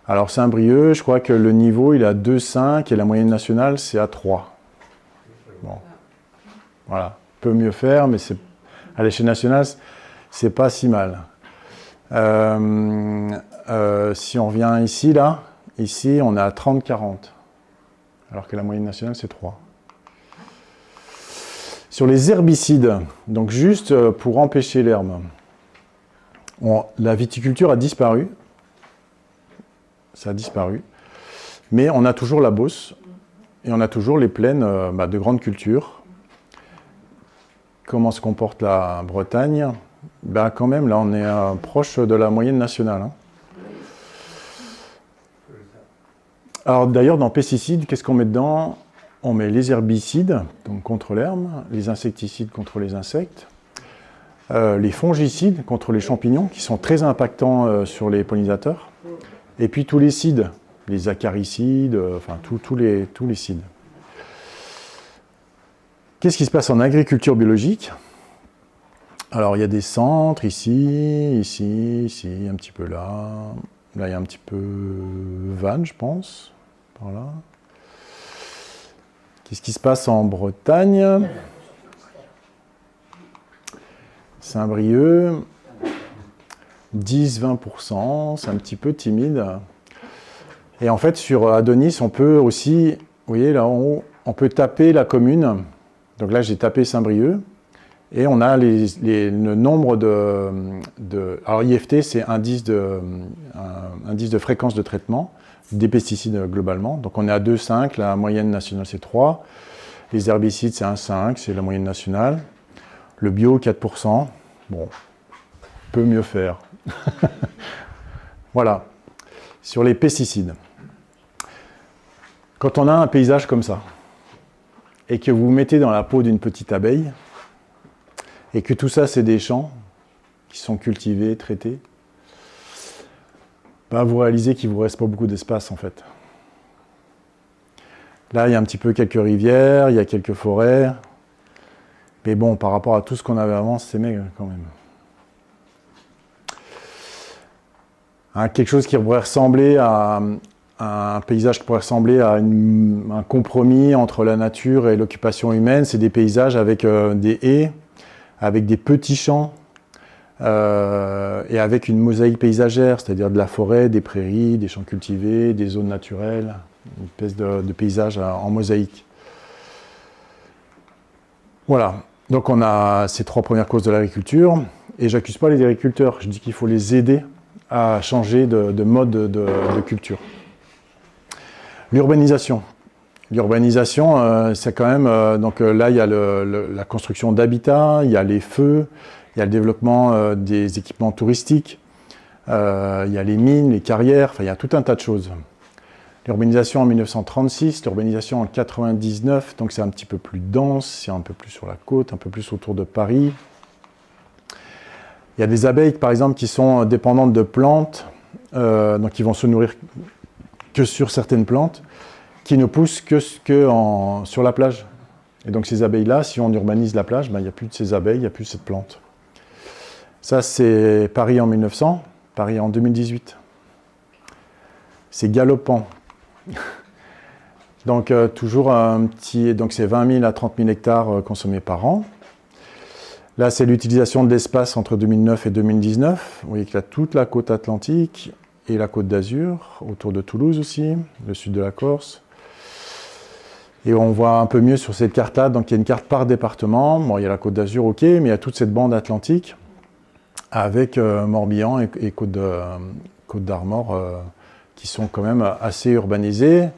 Speaker 1: Alors Saint-Brieuc, je crois que le niveau il est à 2,5 et la moyenne nationale c'est à 3. Bon, voilà, peut mieux faire, mais à l'échelle nationale c'est pas si mal. Si on revient ici on est à 30-40, alors que la moyenne nationale c'est 3. Sur les herbicides, donc juste pour empêcher l'herbe, la viticulture a disparu, ça a disparu, mais on a toujours la Beauce et on a toujours les plaines de grandes cultures. Comment se comporte la Bretagne? Quand même, là on est proche de la moyenne nationale. Alors d'ailleurs, dans pesticides, qu'est-ce qu'on met dedans? On met les herbicides, donc contre l'herbe, les insecticides contre les insectes, les fongicides contre les champignons, qui sont très impactants sur les pollinisateurs, et puis tous les cides, les acaricides, enfin tous les cides. Qu'est-ce qui se passe en agriculture biologique? Alors il y a des centres ici, un petit peu là. Là il y a un petit peu Vannes, je pense, par là. Qu'est-ce qui se passe en Bretagne? Saint-Brieuc, 10-20%, c'est un petit peu timide. Et en fait, sur Adonis, on peut aussi, vous voyez là en haut, on peut taper la commune. Donc là, j'ai tapé Saint-Brieuc. Et on a le nombre de... Alors IFT, c'est indice de fréquence de traitement des pesticides globalement. Donc on est à 2,5, la moyenne nationale c'est 3. Les herbicides c'est 1,5, c'est la moyenne nationale. Le bio 4%, bon, peut mieux faire. Voilà, sur les pesticides. Quand on a un paysage comme ça, et que vous vous mettez dans la peau d'une petite abeille, et que tout ça c'est des champs qui sont cultivés, traités, vous réalisez qu'il ne vous reste pas beaucoup d'espace en fait. Là, il y a un petit peu quelques rivières, il y a quelques forêts. Mais bon, par rapport à tout ce qu'on avait avant, c'est maigre quand même. Quelque chose qui pourrait ressembler à un paysage qui pourrait ressembler à un compromis entre la nature et l'occupation humaine, c'est des paysages avec des haies, avec des petits champs, et avec une mosaïque paysagère, c'est-à-dire de la forêt, des prairies, des champs cultivés, des zones naturelles, une espèce de paysage en mosaïque. Voilà, donc on a ces 3 premières causes de l'agriculture. Et j'accuse pas les agriculteurs, je dis qu'il faut les aider à changer de mode de culture. L'urbanisation. L'urbanisation, c'est quand même... donc là, il y a la construction d'habitats, il y a les feux, il y a le développement des équipements touristiques, il y a les mines, les carrières, enfin, il y a tout un tas de choses. L'urbanisation en 1936, l'urbanisation en 99, donc c'est un petit peu plus dense, c'est un peu plus sur la côte, un peu plus autour de Paris. Il y a des abeilles, par exemple, qui sont dépendantes de plantes, donc qui vont se nourrir que sur certaines plantes, qui ne poussent que sur la plage. Et donc ces abeilles-là, si on urbanise la plage, ben, il n'y a plus de ces abeilles, il n'y a plus de cette plante. Ça, c'est Paris en 1900, Paris en 2018. C'est galopant. Donc toujours un petit... Donc c'est 20 000 à 30 000 hectares consommés par an. Là, c'est l'utilisation de l'espace entre 2009 et 2019. Vous voyez qu'il y a toute la côte atlantique et la côte d'Azur, autour de Toulouse aussi, le sud de la Corse. Et on voit un peu mieux sur cette carte-là, donc il y a une carte par département. Bon, il y a la côte d'Azur, ok, mais il y a toute cette bande atlantique avec Morbihan et Côte d'Armor qui sont quand même assez urbanisées.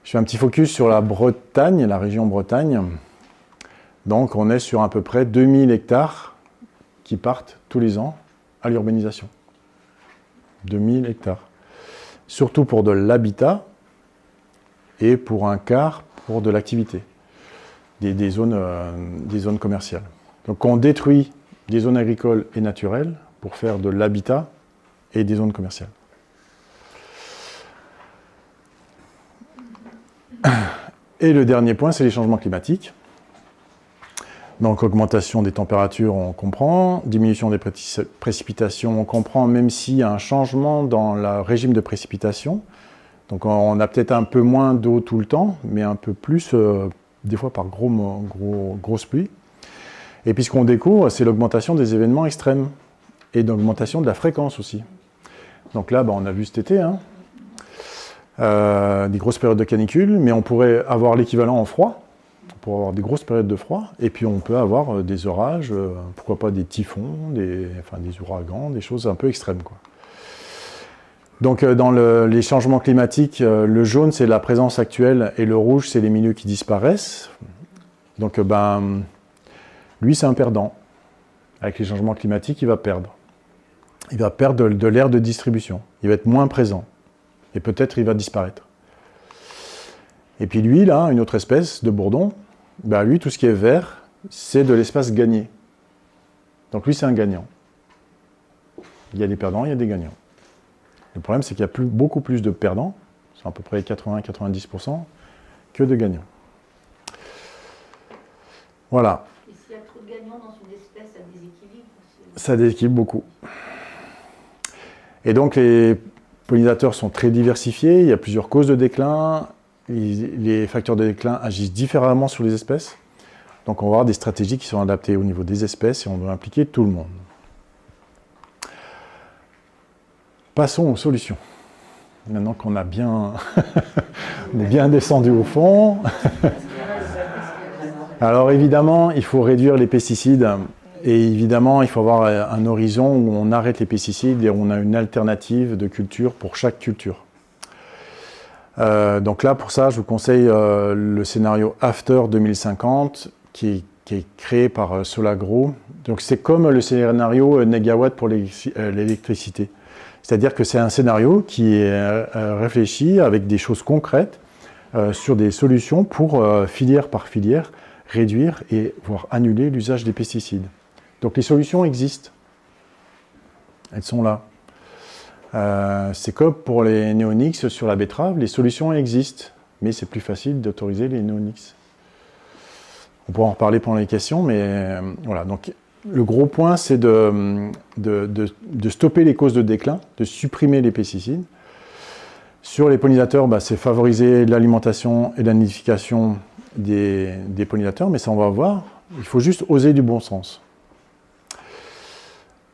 Speaker 1: Je fais un petit focus sur la Bretagne, la région Bretagne. Donc on est sur à peu près 2000 hectares qui partent tous les ans à l'urbanisation. 2000 hectares. Surtout pour de l'habitat et pour un quart pour de l'activité, des zones commerciales. Donc on détruit des zones agricoles et naturelles pour faire de l'habitat et des zones commerciales. Et le dernier point, c'est les changements climatiques. Donc augmentation des températures, on comprend. Diminution des précipitations, on comprend, même s'il y a un changement dans le régime de précipitation. Donc on a peut-être un peu moins d'eau tout le temps, mais un peu plus, des fois par grosses pluies. Et puis ce qu'on découvre, c'est l'augmentation des événements extrêmes et l'augmentation de la fréquence aussi. Donc là, on a vu cet été, des grosses périodes de canicule, mais on pourrait avoir l'équivalent en froid, pour avoir des grosses périodes de froid, et puis on peut avoir des orages, pourquoi pas des typhons, des ouragans, des choses un peu extrêmes, quoi. Donc dans les changements climatiques, le jaune c'est la présence actuelle et le rouge c'est les milieux qui disparaissent. Donc lui c'est un perdant. Avec les changements climatiques, il va perdre. Il va perdre de l'aire de distribution. Il va être moins présent. Et peut-être il va disparaître. Et puis lui, là, une autre espèce de bourdon, lui, tout ce qui est vert, c'est de l'espace gagné. Donc lui, c'est un gagnant. Il y a des perdants, il y a des gagnants. Le problème, c'est qu'il y a beaucoup plus de perdants, c'est à peu près 80-90%, que de gagnants. Voilà.
Speaker 2: Et s'il y a trop de gagnants dans une espèce, ça déséquilibre?
Speaker 1: Ça déséquilibre beaucoup. Et donc, les pollinisateurs sont très diversifiés, il y a plusieurs causes de déclin, les facteurs de déclin agissent différemment sur les espèces. Donc, on va avoir des stratégies qui sont adaptées au niveau des espèces et on doit impliquer tout le monde. Passons aux solutions. Maintenant qu'on a bien, on est bien descendu au fond. Alors évidemment, il faut réduire les pesticides et évidemment, il faut avoir un horizon où on arrête les pesticides et où on a une alternative de culture pour chaque culture. Donc là, pour ça, je vous conseille le scénario After 2050 qui est créé par Solagro. Donc c'est comme le scénario Negawatt pour l'électricité. C'est-à-dire que c'est un scénario qui est réfléchi avec des choses concrètes sur des solutions pour, filière par filière, réduire et voire annuler l'usage des pesticides. Donc les solutions existent. Elles sont là. C'est comme pour les néoniques sur la betterave, les solutions existent, mais c'est plus facile d'autoriser les néoniques. On pourra en reparler pendant les questions, mais voilà. Donc, le gros point, c'est de stopper les causes de déclin, de supprimer les pesticides. Sur les pollinisateurs, c'est favoriser l'alimentation et la nidification des pollinisateurs, mais ça on va voir. Il faut juste oser du bon sens.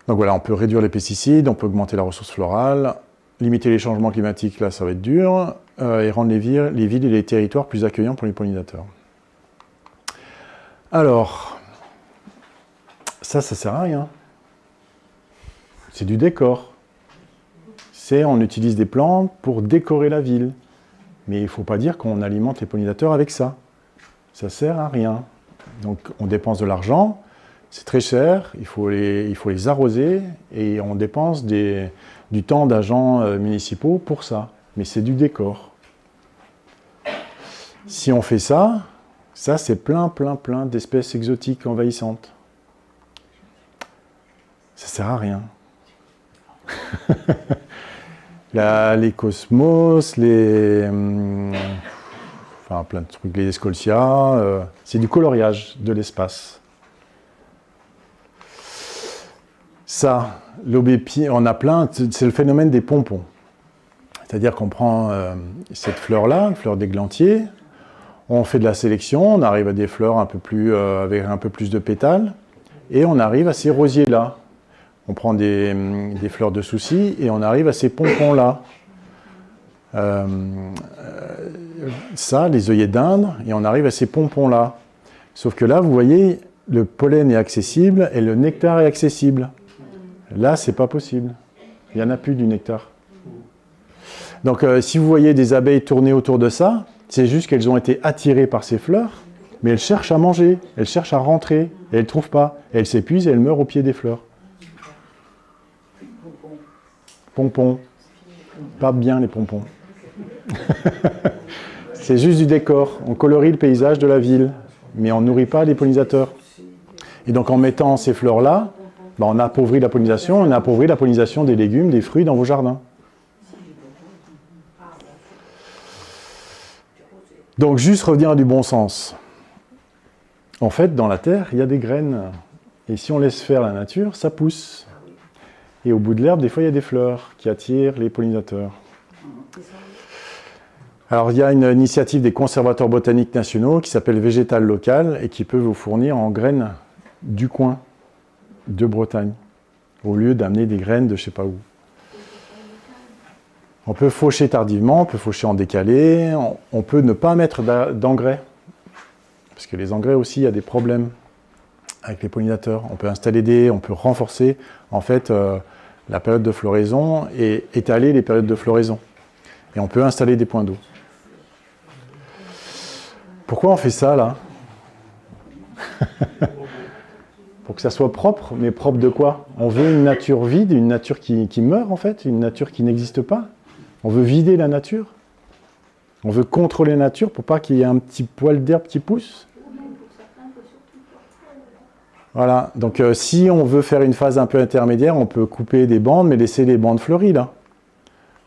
Speaker 1: Donc voilà, on peut réduire les pesticides, on peut augmenter la ressource florale, limiter les changements climatiques, là ça va être dur, et rendre les villes et les territoires plus accueillants pour les pollinisateurs. Alors, ça sert à rien. C'est du décor. On utilise des plantes pour décorer la ville. Mais il ne faut pas dire qu'on alimente les pollinisateurs avec ça. Ça ne sert à rien. Donc on dépense de l'argent, c'est très cher, il faut les arroser et on dépense du temps d'agents municipaux pour ça. Mais c'est du décor. Si on fait ça, c'est plein d'espèces exotiques envahissantes. Ça ne sert à rien. Les cosmos, enfin plein de trucs, les escolcia, c'est du coloriage de l'espace. Ça, l'aubépine, on a plein, c'est le phénomène des pompons. C'est-à-dire qu'on prend cette fleur-là, une fleur d'églantier, on fait de la sélection, on arrive à des fleurs avec un peu plus de pétales, et on arrive à ces rosiers-là. On prend des fleurs de souci et on arrive à ces pompons-là. Ça, les œillets d'Inde, et on arrive à ces pompons-là. Sauf que là, vous voyez, le pollen est accessible et le nectar est accessible. Là, c'est pas possible. Il n'y en a plus du nectar. Donc, si vous voyez des abeilles tourner autour de ça, c'est juste qu'elles ont été attirées par ces fleurs, mais elles cherchent à manger, elles cherchent à rentrer, et elles ne trouvent pas. Et elles s'épuisent et elles meurent au pied des fleurs. Pompons. Pas bien les pompons. C'est juste du décor. On colorie le paysage de la ville, mais on ne nourrit pas les pollinisateurs. Et donc en mettant ces fleurs-là, on appauvrit la pollinisation, on appauvrit la pollinisation des légumes, des fruits dans vos jardins. Donc juste revenir à du bon sens. En fait, dans la terre, il y a des graines. Et si on laisse faire la nature, ça pousse. Et au bout de l'herbe, des fois, il y a des fleurs qui attirent les pollinisateurs. Alors, il y a une initiative des conservateurs botaniques nationaux qui s'appelle Végétal Local et qui peut vous fournir en graines du coin de Bretagne, au lieu d'amener des graines de je ne sais pas où. On peut faucher tardivement, on peut faucher en décalé, on peut ne pas mettre d'engrais, parce que les engrais aussi, il y a des problèmes avec les pollinisateurs. On peut on peut renforcer en fait la période de floraison et étaler les périodes de floraison. Et on peut installer des points d'eau. Pourquoi on fait ça là? Pour que ça soit propre, mais propre de quoi? On veut une nature vide, une nature qui meurt en fait, une nature qui n'existe pas. On veut vider la nature. On veut contrôler la nature pour pas qu'il y ait un petit poil d'herbe qui pousse. Voilà, donc si on veut faire une phase un peu intermédiaire, on peut couper des bandes, mais laisser les bandes fleuries là.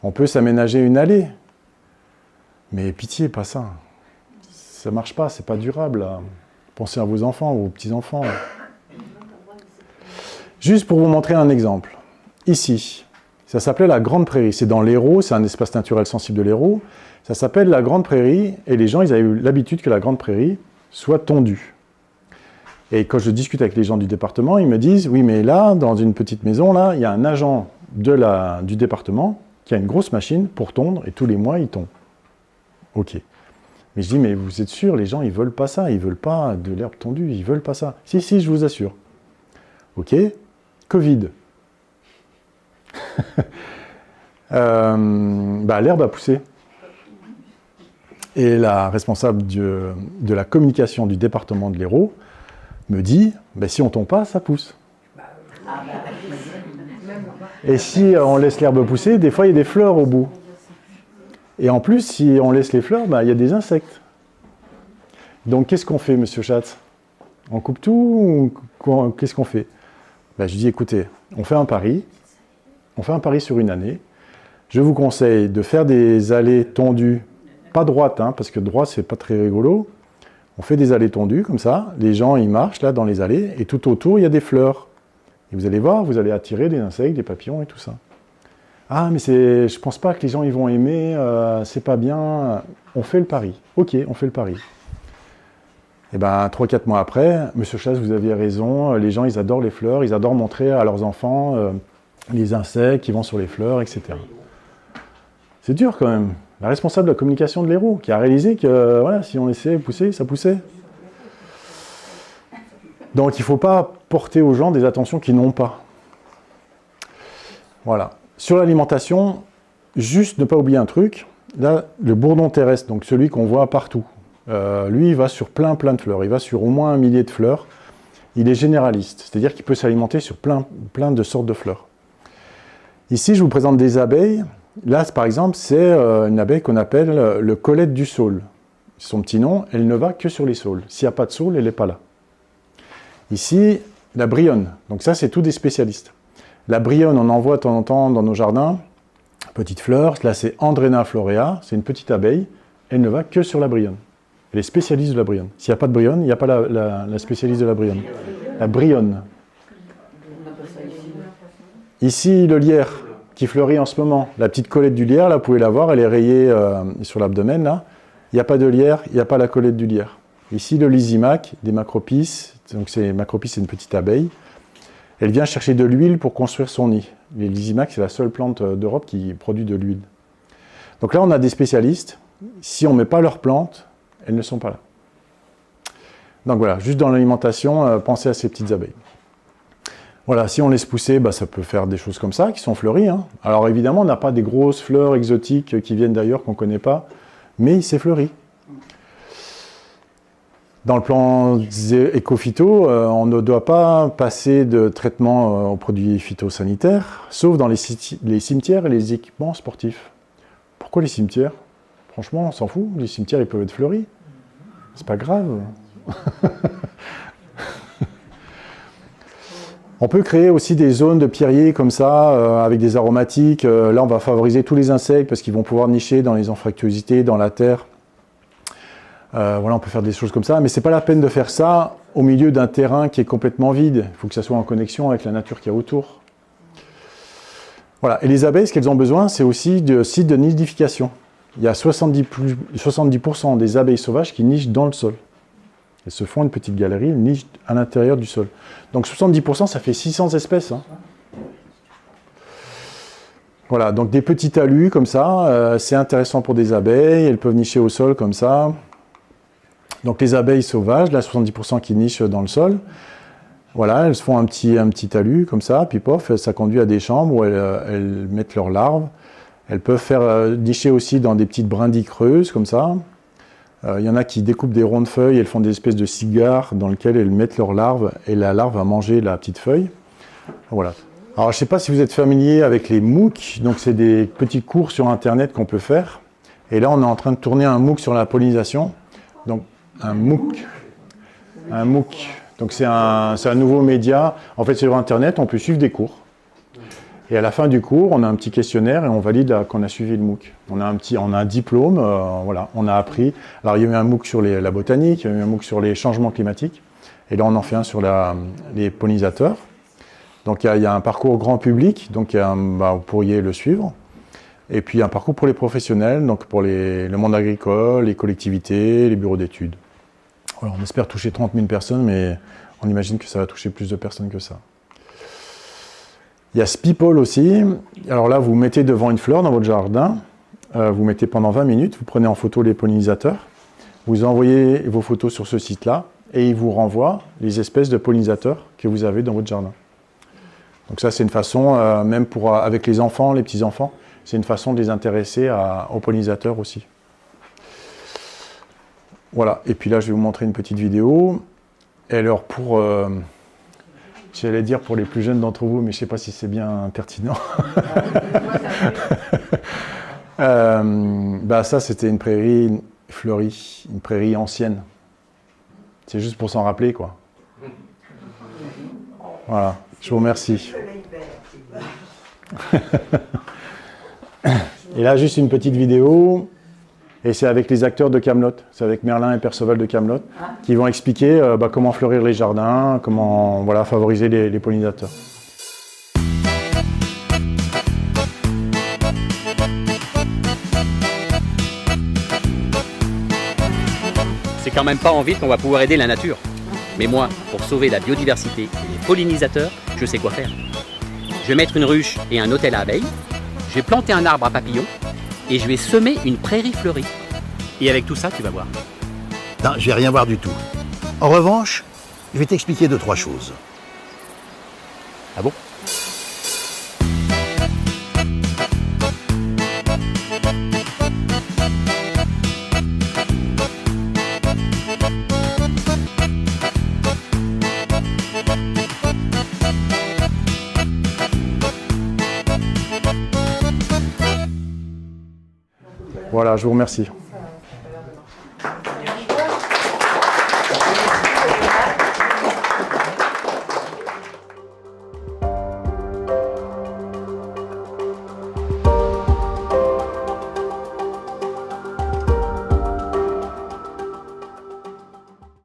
Speaker 1: On peut s'aménager une allée. Mais pitié, pas ça. Ça marche pas, c'est pas durable. Là. Pensez à vos enfants, vos petits-enfants. Juste pour vous montrer un exemple. Ici, ça s'appelait la Grande Prairie. C'est dans l'Hérault, c'est un espace naturel sensible de l'Hérault. Ça s'appelle la Grande Prairie, et les gens, ils avaient eu l'habitude que la Grande Prairie soit tondue. Et quand je discute avec les gens du département, ils me disent, oui, mais là, dans une petite maison, là, il y a un agent du département qui a une grosse machine pour tondre, et tous les mois, il tond. Ok. Mais je dis, mais vous êtes sûr, les gens, ils veulent pas ça, ils veulent pas de l'herbe tondue, ils veulent pas ça. Si, je vous assure. Ok. Covid. L'herbe a poussé. Et la responsable de la communication du département de l'Hérault me dit, si on ne tombe pas, ça pousse. Et si on laisse l'herbe pousser, des fois il y a des fleurs au bout. Et en plus, si on laisse les fleurs, il y a des insectes. Donc qu'est-ce qu'on fait, monsieur Schatz? On coupe tout ou qu'est-ce qu'on fait? Je dis, écoutez, on fait un pari sur une année. Je vous conseille de faire des allées tondues, pas droites, parce que droit, c'est pas très rigolo. On fait des allées tondues, comme ça. Les gens, ils marchent là dans les allées, et tout autour, il y a des fleurs. Et vous allez voir, vous allez attirer des insectes, des papillons et tout ça. Ah, mais je pense pas que les gens ils vont aimer, c'est pas bien. On fait le pari. Ok, on fait le pari. Et 3-4 mois après, monsieur Chasse, vous aviez raison, les gens, ils adorent les fleurs, ils adorent montrer à leurs enfants les insectes qui vont sur les fleurs, etc. C'est dur quand même. La responsable de la communication de l'Hérault, qui a réalisé que si on laissait pousser, ça poussait. Donc il ne faut pas porter aux gens des attentions qu'ils n'ont pas. Voilà. Sur l'alimentation, juste ne pas oublier un truc. Là, le bourdon terrestre, donc celui qu'on voit partout, lui, il va sur plein de fleurs. Il va sur au moins 1 millier de fleurs. Il est généraliste, c'est-à-dire qu'il peut s'alimenter sur plein de sortes de fleurs. Ici, je vous présente des abeilles. Là, par exemple, c'est une abeille qu'on appelle le colette du saule. Son petit nom, elle ne va que sur les saules. S'il n'y a pas de saule, elle n'est pas là. Ici, la brionne. Donc ça, c'est tous des spécialistes. La brionne, on en voit de temps en temps dans nos jardins. Petite fleur. Là, c'est Andrena florea. C'est une petite abeille. Elle ne va que sur la brionne. Elle est spécialiste de la brionne. S'il n'y a pas de brionne, il n'y a pas la spécialiste de la brionne. La brionne. Ici, le lierre qui fleurit en ce moment. La petite colette du lierre, là, vous pouvez la voir, elle est rayée sur l'abdomen, là. Il n'y a pas de lierre, il n'y a pas la colette du lierre. Ici, le lysimaque, des macropis. Donc, macropis, c'est une petite abeille. Elle vient chercher de l'huile pour construire son nid. Les lysimaques, c'est la seule plante d'Europe qui produit de l'huile. Donc là, on a des spécialistes. Si on ne met pas leurs plantes, elles ne sont pas là. Donc voilà, juste dans l'alimentation, pensez à ces petites abeilles. Voilà, si on laisse pousser, ça peut faire des choses comme ça, qui sont fleuries. Hein. Alors évidemment, on n'a pas des grosses fleurs exotiques qui viennent d'ailleurs, qu'on ne connaît pas, mais c'est fleuri. Dans le plan éco-phyto, on ne doit pas passer de traitement aux produits phytosanitaires, sauf dans les cimetières et les équipements sportifs. Pourquoi les cimetières? Franchement, on s'en fout, les cimetières ils peuvent être fleuris. C'est pas grave. On peut créer aussi des zones de pierriers comme ça, avec des aromatiques. Là, on va favoriser tous les insectes parce qu'ils vont pouvoir nicher dans les anfractuosités, dans la terre. Voilà, on peut faire des choses comme ça, mais c'est pas la peine de faire ça au milieu d'un terrain qui est complètement vide. Il faut que ça soit en connexion avec la nature qui est autour. Voilà, et les abeilles, ce qu'elles ont besoin, c'est aussi de sites de nidification. Il y a 70% des abeilles sauvages qui nichent dans le sol. Elles se font une petite galerie, elles nichent à l'intérieur du sol. Donc 70%, ça fait 600 espèces. Hein. Voilà, donc des petits talus comme ça, c'est intéressant pour des abeilles, elles peuvent nicher au sol comme ça. Donc les abeilles sauvages, là 70% qui nichent dans le sol, voilà, elles se font un petit talus comme ça, puis pof, ça conduit à des chambres où elles mettent leurs larves. Elles peuvent faire nicher aussi dans des petites brindilles creuses comme ça. Il y en a qui découpent des rondes feuilles, elles font des espèces de cigares dans lesquels elles mettent leurs larves et la larve va manger la petite feuille. Voilà. Alors je ne sais pas si vous êtes familier avec les MOOC, donc c'est des petits cours sur internet qu'on peut faire. Et là on est en train de tourner un MOOC sur la pollinisation. Donc un MOOC. Donc c'est un nouveau média. En fait c'est sur internet, on peut suivre des cours. Et à la fin du cours, on a un petit questionnaire et on valide qu'on a suivi le MOOC. On a un diplôme, voilà, on a appris. Alors il y a eu un MOOC sur la botanique, il y a eu un MOOC sur les changements climatiques. Et là on en fait un sur les pollinisateurs. Donc il y a un parcours grand public, donc vous pourriez le suivre. Et puis un parcours pour les professionnels, donc pour le monde agricole, les collectivités, les bureaux d'études. Voilà, on espère toucher 30 000 personnes, mais on imagine que ça va toucher plus de personnes que ça. Il y a Spipol aussi. Alors là, vous mettez devant une fleur dans votre jardin, vous mettez pendant 20 minutes, vous prenez en photo les pollinisateurs, vous envoyez vos photos sur ce site-là et il vous renvoie les espèces de pollinisateurs que vous avez dans votre jardin. Donc ça, c'est une façon, même avec les enfants, les petits-enfants, c'est une façon de les intéresser aux pollinisateurs aussi. Voilà, et puis là, je vais vous montrer une petite vidéo. Et alors, j'allais dire pour les plus jeunes d'entre vous, mais je ne sais pas si c'est bien pertinent. Ça, c'était une prairie fleurie, une prairie ancienne. C'est juste pour s'en rappeler, quoi. Voilà, je vous remercie. Et là, juste une petite vidéo. Et c'est avec les acteurs de Kaamelott, c'est avec Merlin et Perceval de Kaamelott, qui vont expliquer comment fleurir les jardins, comment favoriser les pollinisateurs.
Speaker 4: C'est quand même pas en ville qu'on va pouvoir aider la nature. Mais moi, pour sauver la biodiversité et les pollinisateurs, je sais quoi faire. Je vais mettre une ruche et un hôtel à abeilles, je vais planter un arbre à papillons, et je vais semer une prairie fleurie. Et avec tout ça, tu vas voir.
Speaker 5: Non, je vais rien voir du tout. En revanche, je vais t'expliquer 2-3 choses.
Speaker 4: Ah bon ?
Speaker 1: Voilà, je vous remercie.